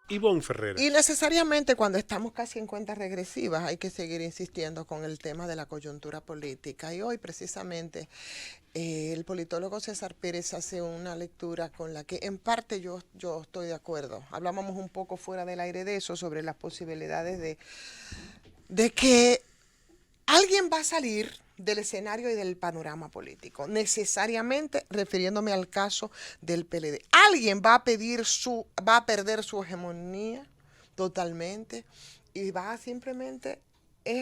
Ivonne Ferreras. Y necesariamente cuando estamos casi en cuentas regresivas hay que seguir insistiendo con el tema de la coyuntura política. Y hoy precisamente el politólogo César Pérez hace una lectura con la que en parte yo estoy de acuerdo. Hablábamos un poco fuera del aire de eso, sobre las posibilidades de que alguien va a salir del escenario y del panorama político, necesariamente refiriéndome al caso del PLD. Alguien va a perder su hegemonía totalmente y va a simplemente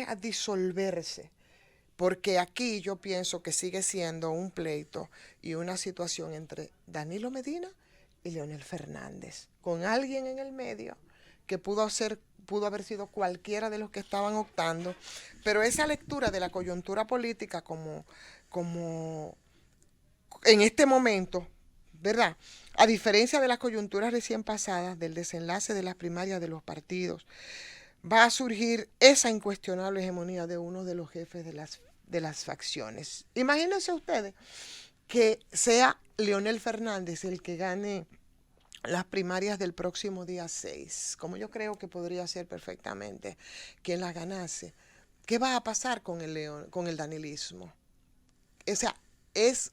a disolverse. Porque aquí yo pienso que sigue siendo un pleito y una situación entre Danilo Medina y Leonel Fernández, con alguien en el medio que pudo haber sido cualquiera de los que estaban optando, pero esa lectura de la coyuntura política como en este momento, ¿verdad? A diferencia de las coyunturas recién pasadas, del desenlace de las primarias de los partidos, va a surgir esa incuestionable hegemonía de uno de los jefes de las facciones. Imagínense ustedes que sea Leonel Fernández el que gane las primarias del próximo día 6, como yo creo que podría ser perfectamente quien las ganase. ¿Qué va a pasar con el danilismo? O sea, es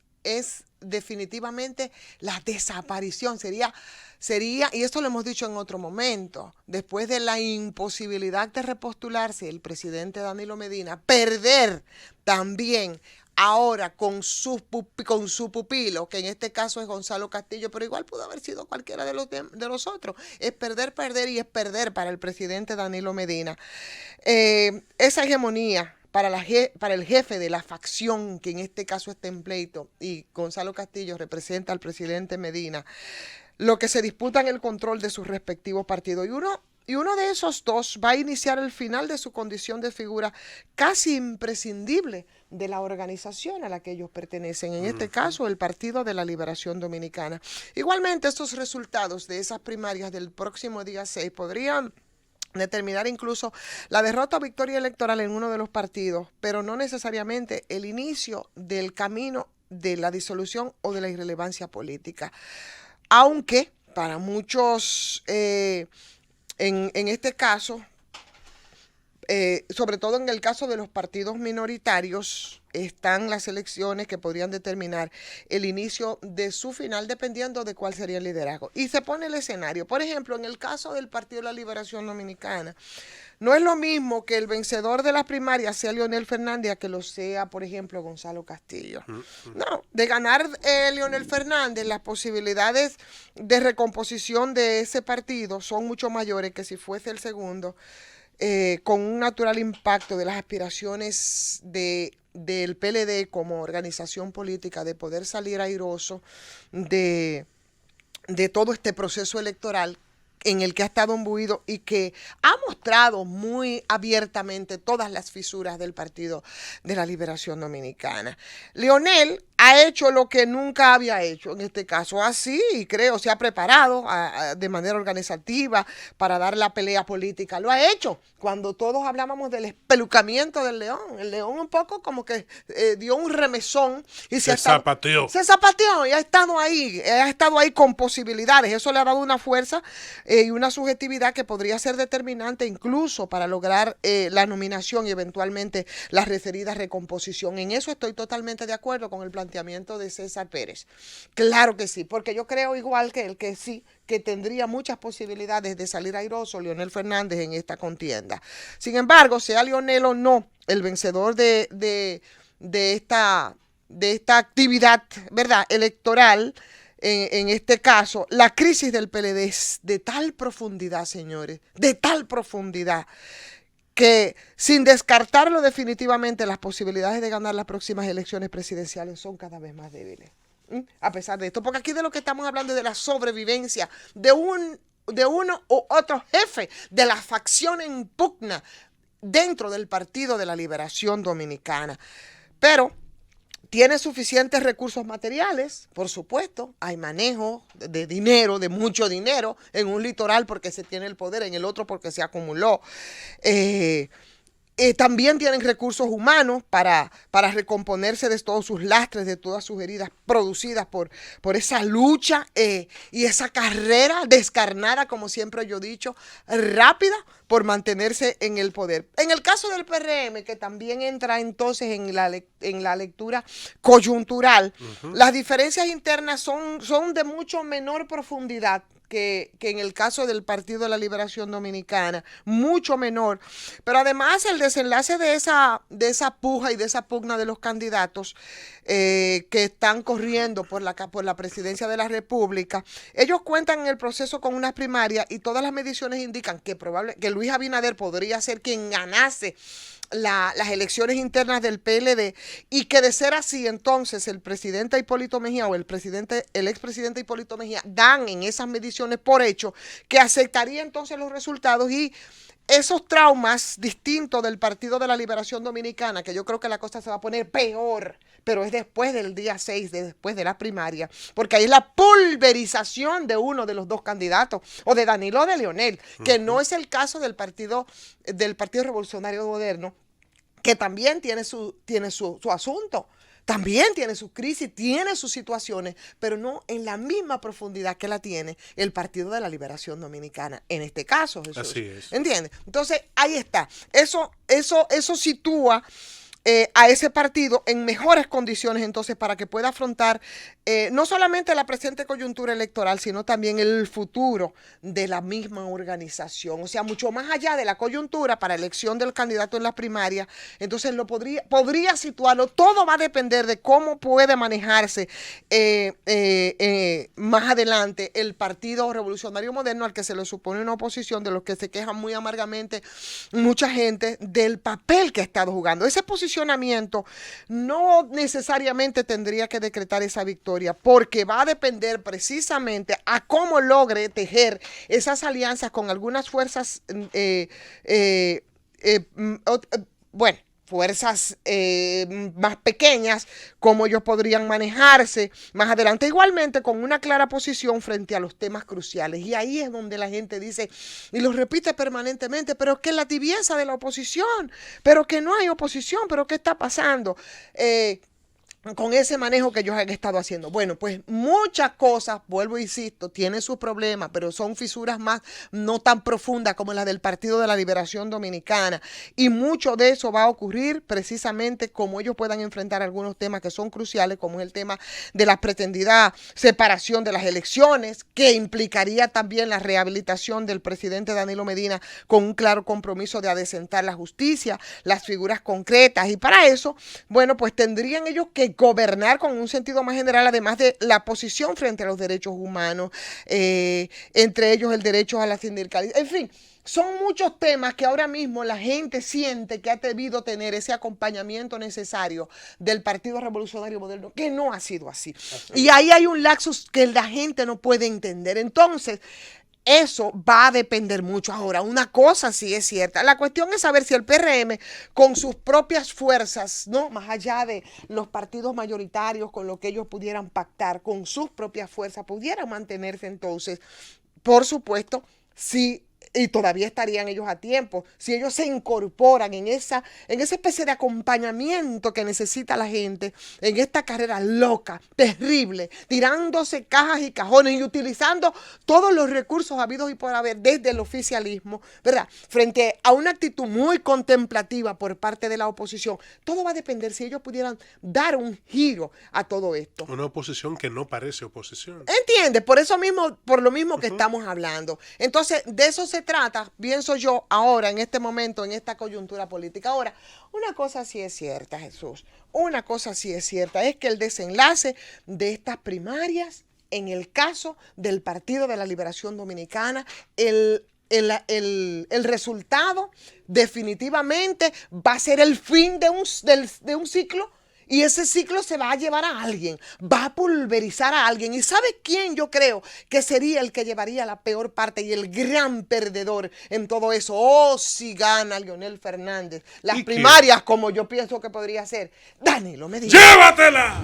definitivamente la desaparición. Y esto lo hemos dicho en otro momento, después de la imposibilidad de repostularse el presidente Danilo Medina, perder también ahora con su pupilo, que en este caso es Gonzalo Castillo, pero igual pudo haber sido cualquiera de los otros. Es perder y es perder para el presidente Danilo Medina. Esa hegemonía para el jefe de la facción, que en este caso es Templeito, y Gonzalo Castillo representa al presidente Medina, lo que se disputan el control de sus respectivos partidos. Y uno de esos dos va a iniciar el final de su condición de figura casi imprescindible de la organización a la que ellos pertenecen, en este caso el Partido de la Liberación Dominicana. Igualmente, estos resultados de esas primarias del próximo día 6 podrían determinar incluso la derrota o victoria electoral en uno de los partidos, pero no necesariamente el inicio del camino de la disolución o de la irrelevancia política. Aunque para muchos, en este caso, sobre todo en el caso de los partidos minoritarios, están las elecciones que podrían determinar el inicio de su final dependiendo de cuál sería el liderazgo. Y se pone el escenario. Por ejemplo, en el caso del Partido de la Liberación Dominicana, no es lo mismo que el vencedor de las primarias sea Leonel Fernández a que lo sea, por ejemplo, Gonzalo Castillo. No, de ganar Leonel Fernández, las posibilidades de recomposición de ese partido son mucho mayores que si fuese el segundo, con un natural impacto de las aspiraciones del PLD como organización política de poder salir airoso de, de todo este proceso electoral en el que ha estado imbuido y que ha mostrado muy abiertamente todas las fisuras del Partido de la Liberación Dominicana. Leonel ha hecho lo que nunca había hecho, en este caso así, y creo se ha preparado de manera organizativa para dar la pelea política. Lo ha hecho cuando todos hablábamos del espelucamiento del león. El león un poco como que dio un remesón y Se zapateó. se zapateó y ha estado ahí con posibilidades. Eso le ha dado una fuerza y una subjetividad que podría ser determinante incluso para lograr la nominación y eventualmente la referida recomposición. En eso estoy totalmente de acuerdo con el planteamiento de César Pérez. Claro que sí, porque yo creo igual que él que sí, que tendría muchas posibilidades de salir airoso Leonel Fernández en esta contienda. Sin embargo, sea Leonel o no el vencedor de esta actividad, ¿verdad?, electoral, en este caso, la crisis del PLD es de tal profundidad, señores, de tal profundidad, que sin descartarlo definitivamente, las posibilidades de ganar las próximas elecciones presidenciales son cada vez más débiles. A pesar de esto, porque aquí de lo que estamos hablando es de la sobrevivencia de uno u otro jefe de la facción en pugna dentro del Partido de la Liberación Dominicana. Pero tiene suficientes recursos materiales, por supuesto, hay manejo de dinero, de mucho dinero, en un litoral porque se tiene el poder, en el otro porque se acumuló. También tienen recursos humanos para recomponerse de todos sus lastres, de todas sus heridas producidas por esa lucha y esa carrera descarnada, como siempre yo he dicho, rápida por mantenerse en el poder. En el caso del PRM, que también entra entonces en la lectura coyuntural, las diferencias internas son de mucho menor profundidad que en el caso del Partido de la Liberación Dominicana, mucho menor. Pero además el desenlace de esa puja y de esa pugna de los candidatos que están corriendo por la presidencia de la República, ellos cuentan en el proceso con unas primarias y todas las mediciones indican que Luis Abinader podría ser quien ganase las elecciones internas del PLD y que de ser así entonces el presidente Hipólito Mejía o el expresidente Hipólito Mejía dan en esas mediciones por hecho que aceptaría entonces los resultados y esos traumas distintos del Partido de la Liberación Dominicana, que yo creo que la cosa se va a poner peor, pero es después del día 6, después de la primaria, porque ahí es la pulverización de uno de los dos candidatos, o de Danilo o de Leonel, que no es el caso del Partido Revolucionario Moderno, que también tiene su asunto. También tiene sus crisis, tiene sus situaciones, pero no en la misma profundidad que la tiene el Partido de la Liberación Dominicana. En este caso, Jesús. Así es. ¿Entiendes? Entonces, ahí está. Eso sitúa a ese partido en mejores condiciones entonces para que pueda afrontar no solamente la presente coyuntura electoral, sino también el futuro de la misma organización. O sea, mucho más allá de la coyuntura para elección del candidato en las primarias, entonces podría situarlo. Todo va a depender de cómo puede manejarse más adelante el Partido Revolucionario Moderno, al que se le supone una oposición, de los que se quejan muy amargamente mucha gente del papel que ha estado jugando. Ese posicionamiento no necesariamente tendría que decretar esa victoria, porque va a depender precisamente a cómo logre tejer esas alianzas con algunas fuerzas, fuerzas más pequeñas, cómo ellos podrían manejarse más adelante, igualmente con una clara posición frente a los temas cruciales. Y ahí es donde la gente dice, y lo repite permanentemente, pero es que la tibieza de la oposición, pero que no hay oposición, pero ¿qué está pasando? Con ese manejo que ellos han estado haciendo. Bueno, pues muchas cosas, vuelvo e insisto, tienen sus problemas, pero son fisuras más no tan profundas como las del Partido de la Liberación Dominicana. Y mucho de eso va a ocurrir precisamente como ellos puedan enfrentar algunos temas que son cruciales, como es el tema de la pretendida separación de las elecciones, que implicaría también la rehabilitación del presidente Danilo Medina con un claro compromiso de adecentar la justicia, las figuras concretas. Y para eso, bueno, pues tendrían ellos que gobernar con un sentido más general, además de la posición frente a los derechos humanos, entre ellos el derecho a la sindicalidad. En fin, son muchos temas que ahora mismo la gente siente que ha debido tener ese acompañamiento necesario del Partido Revolucionario Moderno, que no ha sido así. Y ahí hay un lapsus que la gente no puede entender. Entonces, eso va a depender mucho. Ahora, una cosa sí es cierta. La cuestión es saber si el PRM, con sus propias fuerzas, ¿no? Más allá de los partidos mayoritarios, con lo que ellos pudieran pactar, con sus propias fuerzas, pudieran mantenerse entonces, por supuesto, sí. Y todavía estarían ellos a tiempo, si ellos se incorporan en esa especie de acompañamiento que necesita la gente en esta carrera loca, terrible, tirándose cajas y cajones y utilizando todos los recursos habidos y por haber desde el oficialismo, ¿verdad? Frente a una actitud muy contemplativa por parte de la oposición. Todo va a depender si ellos pudieran dar un giro a todo esto. Una oposición que no parece oposición. ¿Entiendes? Por lo mismo que estamos hablando. Entonces, de eso se trata, pienso yo, ahora, en este momento, en esta coyuntura política. Ahora, una cosa sí es cierta, Jesús, una cosa sí es cierta, es que el desenlace de estas primarias, en el caso del Partido de la Liberación Dominicana, el resultado definitivamente va a ser el fin de un ciclo. Y ese ciclo se va a llevar a alguien, va a pulverizar a alguien. ¿Y sabe quién yo creo que sería el que llevaría la peor parte y el gran perdedor en todo eso? Oh, si gana Leonel Fernández las primarias, como yo pienso que podría ser, Danilo Medina. ¡Llévatela!